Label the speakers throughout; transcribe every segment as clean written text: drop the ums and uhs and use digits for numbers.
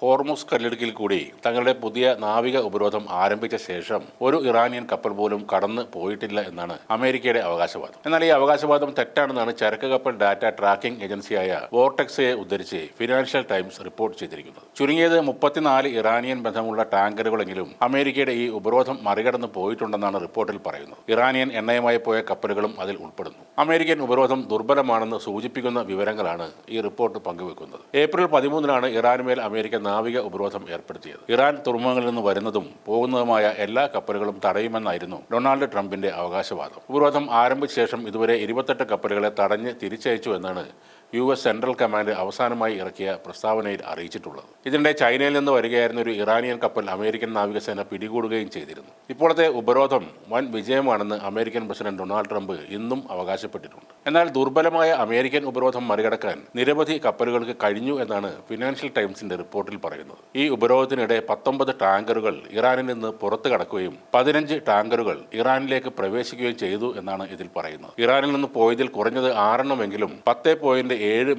Speaker 1: Hormuz കല്ലിടുക്കിൽ കൂടി തങ്ങളുടെ പുതിയ നാവിക ഉപരോധം ആരംഭിച്ച ശേഷം ഒരു ഇറാനിയൻ കപ്പൽ പോലും കടന്നു പോയിട്ടില്ല എന്നാണ് അമേരിക്കയുടെ അവകാശവാദം. എന്നാൽ ഈ അവകാശവാദം തെറ്റാണെന്നാണ് ചരക്ക് കപ്പൽ ഡാറ്റ ട്രാക്കിംഗ് ഏജൻസിയായ വോർടെക്സയെ ഉദ്ധരിച്ച് ഫിനാൻഷ്യൽ ടൈംസ് റിപ്പോർട്ട് ചെയ്തിരിക്കുന്നത്. ചുരുങ്ങിയത് 34 ഇറാനിയൻ ബന്ധമുള്ള ടാങ്കറുകളെങ്കിലും അമേരിക്കയുടെ ഈ ഉപരോധം മറികടന്ന് പോയിട്ടുണ്ടെന്നാണ് റിപ്പോർട്ടിൽ പറയുന്നത്. ഇറാനിയൻ എണ്ണയുമായി പോയ കപ്പലുകളും അതിൽ ഉൾപ്പെടുന്നു. അമേരിക്കൻ ഉപരോധം ദുർബലമാണെന്ന് സൂചിപ്പിക്കുന്ന വിവരങ്ങളാണ് ഈ റിപ്പോർട്ട് പങ്കുവെക്കുന്നത്. ഏപ്രിൽ 13-നാണ് ഇറാനുമേൽ അമേരിക്ക നാവിക ഉപരോധം ഏർപ്പെടുത്തിയത്. ഇറാൻ തുറമുഖങ്ങളിൽ നിന്ന് വരുന്നതും പോകുന്നതുമായ എല്ലാ കപ്പലുകളും തടയുമെന്നായിരുന്നു ഡൊണാൾഡ് ട്രംപിന്റെ അവകാശവാദം. ഉപരോധം ആരംഭിച്ച ശേഷം ഇതുവരെ 28 കപ്പലുകളെ തടഞ്ഞ് തിരിച്ചയച്ചു എന്നാണ് US സെൻട്രൽ കമാൻഡ് അവസാനമായി ഇറക്കിയ പ്രസ്താവനയിൽ അറിയിച്ചിട്ടുള്ളത്. ഇതിനിടെ ചൈനയിൽ നിന്ന് വരികയായിരുന്ന ഒരു ഇറാനിയൻ കപ്പൽ അമേരിക്കൻ നാവികസേന പിടികൂടുകയും ചെയ്തിരുന്നു. ഇപ്പോഴത്തെ ഉപരോധം വൻ വിജയമാണെന്ന് അമേരിക്കൻ പ്രസിഡന്റ് ഡൊണാൾഡ് ട്രംപ് ഇന്നും അവകാശപ്പെട്ടിട്ടുണ്ട്. എന്നാൽ ദുർബലമായ അമേരിക്കൻ ഉപരോധം മറികടക്കാൻ നിരവധി കപ്പലുകൾക്ക് കഴിഞ്ഞു എന്നാണ് ഫിനാൻഷ്യൽ ടൈംസിന്റെ റിപ്പോർട്ടിൽ പറയുന്നത്. ഈ ഉപരോധത്തിനിടെ 19 ടാങ്കറുകൾ ഇറാനിൽ നിന്ന് പുറത്തു കടക്കുകയും 15 ടാങ്കറുകൾ ഇറാനിലേക്ക് പ്രവേശിക്കുകയും ചെയ്തു എന്നാണ് ഇതിൽ പറയുന്നത്. ഇറാനിൽ നിന്ന് പോയതിൽ കുറഞ്ഞത് 6 10.7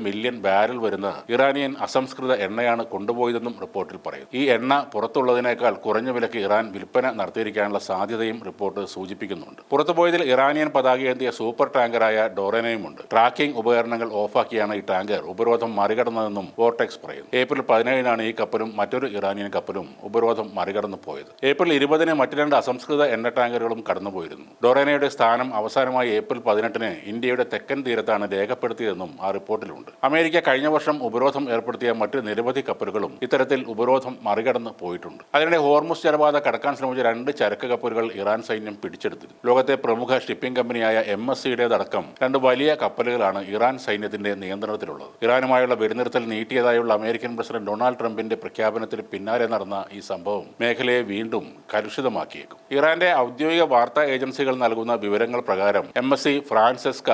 Speaker 1: മില്യൺ ബാരൽ വരുന്ന ഇറാനിയൻ അസംസ്കൃത എണ്ണയാണ് കൊണ്ടുപോയതെന്നും റിപ്പോർട്ടിൽ പറയുന്നു. ഈ എണ്ണ പുറത്തുള്ളതിനേക്കാൾ കുറഞ്ഞ വിലക്ക് ഇറാൻ വിൽപ്പന നടത്തിയിരിക്കാനുള്ള സാധ്യതയും റിപ്പോർട്ട് സൂചിപ്പിക്കുന്നുണ്ട്. പുറത്തുപോയതിൽ ഇറാനിയൻ പതാകയേന്തിയ സൂപ്പർ ടാങ്കറായ ഡോറനയുമുണ്ട്. ട്രാക്കിംഗ് ഉപകരണങ്ങൾ ഓഫാക്കിയാണ് ഈ ടാങ്കർ ഉപരോധം മറികടന്നതെന്നും വോർടെക്സ് പറയുന്നു. ഏപ്രിൽ 17-നാണ് ഈ കപ്പലും മറ്റൊരു ഇറാനിയൻ കപ്പലും ഉപരോധം മറികടന്നു പോയത്. ഏപ്രിൽ 20-ന് മറ്റ് 2 അസംസ്കൃത എണ്ണ ടാങ്കറുകളും കടന്നുപോയിരുന്നു. ഡോറനയുടെ സ്ഥാനം അവസാനമായി ഏപ്രിൽ 18-ന് ഇന്ത്യയുടെ തെക്കൻ തീരത്താണ് രേഖപ്പെടുത്തിയതെന്നും ആ റിപ്പോർട്ടിലുണ്ട്. അമേരിക്ക കഴിഞ്ഞ വർഷം ഉപരോധം ഏർപ്പെടുത്തിയ മറ്റ് നിരവധി കപ്പലുകളും ഇത്തരത്തിൽ ഉപരോധം മറികടന്ന് പോയിട്ടുണ്ട്. അതിനിടെ ഹോർമുസ് ജലപാത കടക്കാൻ ശ്രമിച്ച 2 ചരക്ക് കപ്പലുകൾ ഇറാൻ സൈന്യം പിടിച്ചെടുത്തിരുന്നു. ലോകത്തെ പ്രമുഖ ഷിപ്പിംഗ് കമ്പനിയായ MSCയുടേതടക്കം 2 വലിയ കപ്പലുകളാണ് ഇറാൻ സൈന്യത്തിന്റെ നിയന്ത്രണത്തിലുള്ളത്. ഇറാനുമായുള്ള വെടിനിർത്തൽ നീട്ടിയതായുള്ള അമേരിക്കൻ പ്രസിഡന്റ് ഡൊണാൾഡ് ട്രംപിന്റെ പ്രഖ്യാപനത്തിന് പിന്നാലെ നടന്ന ഈ സംഭവം മേഖലയെ വീണ്ടും കലുഷിതമാക്കിയേക്കും. ഇറാന്റെ ഔദ്യോഗിക വാർത്താ ഏജൻസികൾ നൽകുന്ന വിവരങ്ങൾ പ്രകാരം MSC ഫ്രാൻസെസ്ക,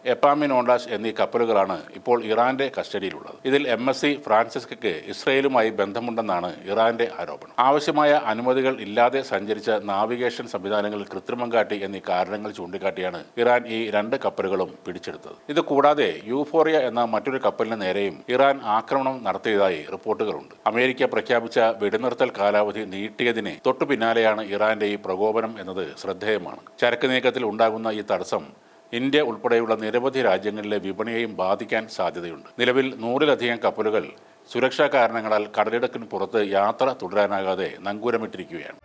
Speaker 1: എപ്പാമിനോണ്ടാസ് എന്നീ കപ്പലുകളാണ് ഇപ്പോൾ ഇറാന്റെ കസ്റ്റഡിയിലുള്ളത്. ഇതിൽ MSC ഫ്രാൻസിസ്കയ്ക്ക് ഇസ്രയേലുമായി ബന്ധമുണ്ടെന്നാണ് ഇറാന്റെ ആരോപണം. ആവശ്യമായ അനുമതികൾ ഇല്ലാതെ സഞ്ചരിച്ച നാവിഗേഷൻ സംവിധാനങ്ങളിൽ കൃത്രിമം കാട്ടി എന്നീ കാരണങ്ങൾ ചൂണ്ടിക്കാട്ടിയാണ് ഇറാൻ ഈ 2 കപ്പലുകളും പിടിച്ചെടുത്തത്. ഇത് കൂടാതെ യൂഫോറിയ എന്ന മറ്റൊരു കപ്പലിന് നേരെയും ഇറാൻ ആക്രമണം നടത്തിയതായി റിപ്പോർട്ടുകളുണ്ട്. അമേരിക്ക പ്രഖ്യാപിച്ച വെടിനിർത്തൽ കാലാവധി നീട്ടിയതിന് തൊട്ടു പിന്നാലെയാണ് ഇറാന്റെ ഈ പ്രകോപനം എന്നത് ശ്രദ്ധേയമാണ്. ചരക്ക് നീക്കത്തിൽ ഉണ്ടാകുന്ന ഈ തടസ്സം ഇന്ത്യ ഉൾപ്പെടെയുള്ള നിരവധി രാജ്യങ്ങളിലെ വിപണിയെയും ബാധിക്കാൻ സാധ്യതയുണ്ട്. നിലവിൽ 100-ലധികം കപ്പലുകൾ സുരക്ഷാ കാരണങ്ങളാൽ കടലിടുക്കിന് പുറത്ത് യാത്ര തുടരാനാകാതെ നങ്കൂരമിട്ടിരിക്കുകയാണ്.